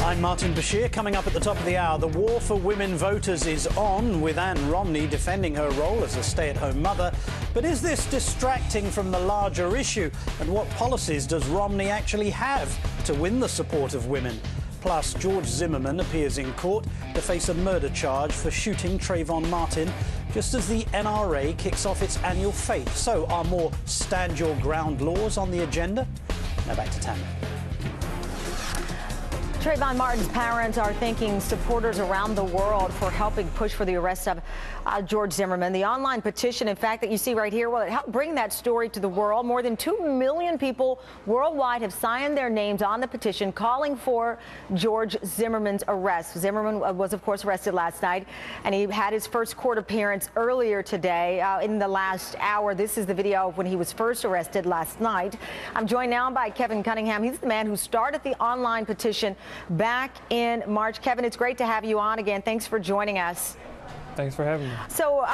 I'm Martin Bashir. Coming up at the top of the hour, the war for women voters is on, with Ann Romney defending her role as a stay-at-home mother. But is this distracting from the larger issue? And what policies does Romney actually have to win the support of women? Plus, George Zimmerman appears in court to face a murder charge for shooting Trayvon Martin just as the NRA kicks off its annual faith. So, are more stand-your-ground laws on the agenda? Now back to Tammy. Trayvon Martin's parents are thanking supporters around the world for helping push for the arrest of George Zimmerman. The online petition, in fact, that you see right here, will it help bring that story to the world? More than 2 million people worldwide have signed their names on the petition calling for George Zimmerman's arrest. Zimmerman was, of course, arrested last night, and he had his first court appearance earlier today in the last hour. This is the video of when he was first arrested last night. I'm joined now by Kevin Cunningham. He's the man who started the online petition back in March. Kevin, it's great to have you on again. Thanks for joining us. Thanks for having me. So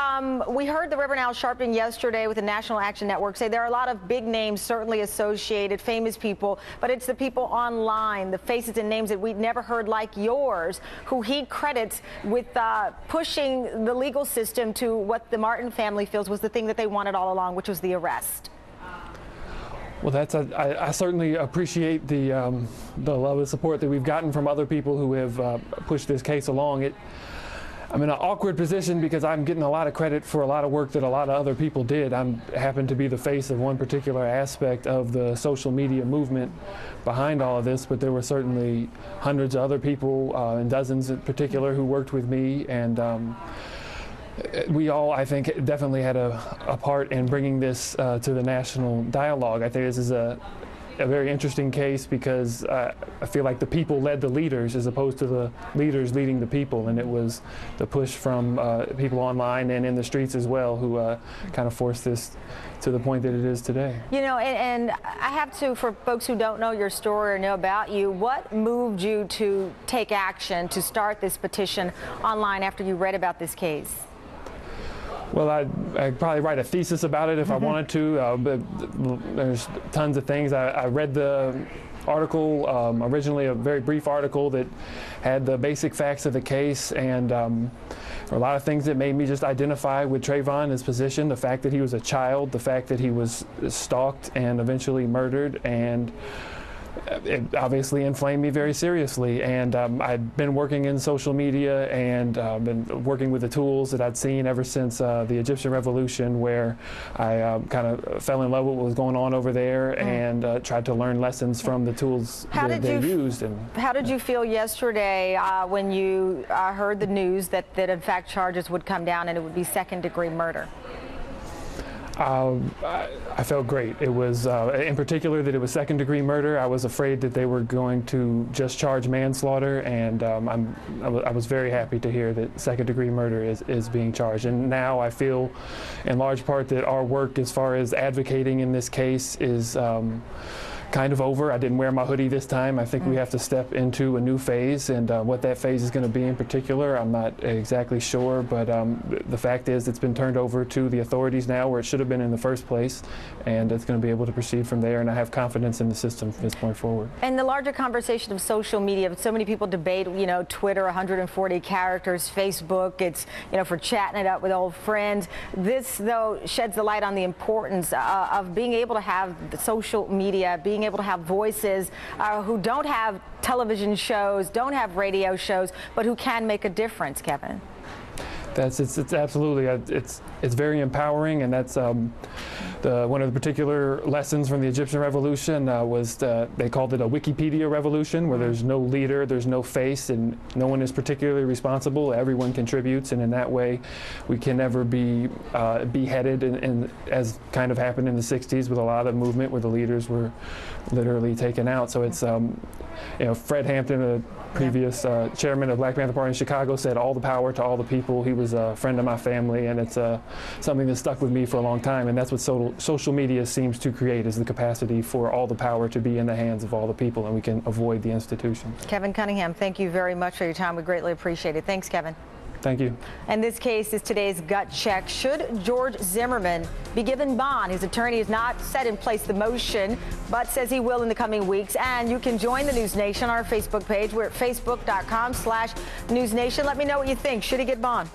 we heard the Reverend Al Sharpton yesterday with the National Action Network say there are a lot of big names certainly associated, famous people, but it's the people online, the faces and names that we'd never heard like yours, who he credits with pushing the legal system to what the Martin family feels was the thing that they wanted all along, which was the arrest. Well, I certainly appreciate the love and support that we've gotten from other people who have pushed this case along. I'm in an awkward position because I'm getting a lot of credit for a lot of work that a lot of other people did. I happen to be the face of one particular aspect of the social media movement behind all of this, but there were certainly hundreds of other people, and dozens in particular, who worked with me, and we all, I think, definitely had a part in bringing this to the national dialogue. I think this is a very interesting case because I feel like the people led the leaders as opposed to the leaders leading the people, and it was the push from people online and in the streets as well who kind of forced this to the point that it is today. You know, and I have to, for folks who don't know your story or know about you, what moved you to take action to start this petition online after you read about this case? Well, I'd probably write a thesis about it if I wanted to, but there's tons of things. I read the article, originally a very brief article that had the basic facts of the case, and there were a lot of things that made me just identify with Trayvon, his position, the fact that he was a child, the fact that he was stalked and eventually murdered, and it obviously inflamed me very seriously. And I'd been working in social media and been working with the tools that I'd seen ever since the Egyptian Revolution, where I kind of fell in love with what was going on over there and tried to learn lessons from the tools that they used. How did you feel yesterday when you heard the news that in fact charges would come down and it would be second-degree murder? I felt great. It was, in particular, that it was second-degree murder. I was afraid that they were going to just charge manslaughter, and I was very happy to hear that second-degree murder is being charged. And now I feel, in large part, that our work as far as advocating in this case is kind of over. I didn't wear my hoodie this time. I think we have to step into a new phase, and what that phase is going to be in particular, I'm not exactly sure, but the fact is it's been turned over to the authorities now, where it should have been in the first place, and it's going to be able to proceed from there, and I have confidence in the system from this point forward. And the larger conversation of social media, so many people debate, you know, Twitter, 140 characters, Facebook, it's, you know, for chatting it up with old friends. This, though, sheds the light on the importance of being able to have the social media, being able to have voices who don't have television shows, don't have radio shows, but who can make a difference, Kevin. It's absolutely, it's very empowering, and that's one of the particular lessons from the Egyptian Revolution was they called it a Wikipedia revolution, where there's no leader, there's no face, and no one is particularly responsible. Everyone contributes, and in that way, we can never be beheaded, as kind of happened in the '60s with a lot of movement where the leaders were literally taken out. So it's, you know, Fred Hampton, a previous chairman of Black Panther Party in Chicago, said all the power to all the people. He was a friend of my family, and it's something that stuck with me for a long time, and that's what social media seems to create, is the capacity for all the power to be in the hands of all the people, and we can avoid the institutions. Kevin Cunningham, thank you very much for your time. We greatly appreciate it. Thanks, Kevin. Thank you. And this case is today's gut check. Should George Zimmerman be given bond? His attorney has not set in place the motion, but says he will in the coming weeks. And you can join the News Nation on our Facebook page. We're at facebook.com/NewsNation. Let me know what you think. Should he get bond?